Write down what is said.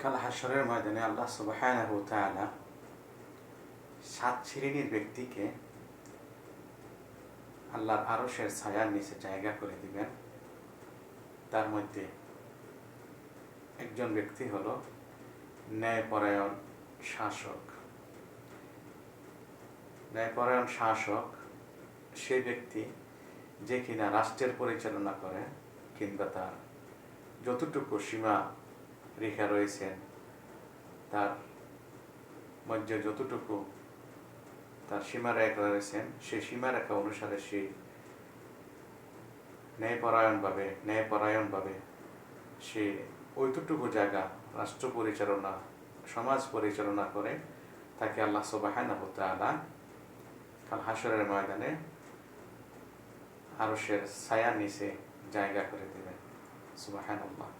কাল হাশরের ময়দানে আল্লাহ সুবহানাহু ওয়া তাআলা 7 শ্রেণীর ব্যক্তিকে আল্লাহর আরশের ছায়ার নিচে জায়গা করে দিবেন। তার মধ্যে একজন ব্যক্তি হলো ন্যায়পরায়ণ শাসক। ন্যায়পরায়ণ শাসক সে ব্যক্তি যে কিনা রাষ্ট্রের পরিচালনা করে, কিংবা তার যতটুকু সীমা রেখা রয়েছেন, তার মধ্যে যতটুকু তার সীমারেখা রয়েছেন, সেই সীমারেখা অনুসারে সে ন্যায়পরায়ণভাবে সে ওইটুকু জায়গা রাষ্ট্র পরিচালনা, সমাজ পরিচালনা করে। তাকে আল্লাহ সুবহানাহু ওয়া তাআলা কাল হাশরের ময়দানে আরশের ছায়ার নিচে জায়গা করে দেবেন। সুবহানাল্লাহ।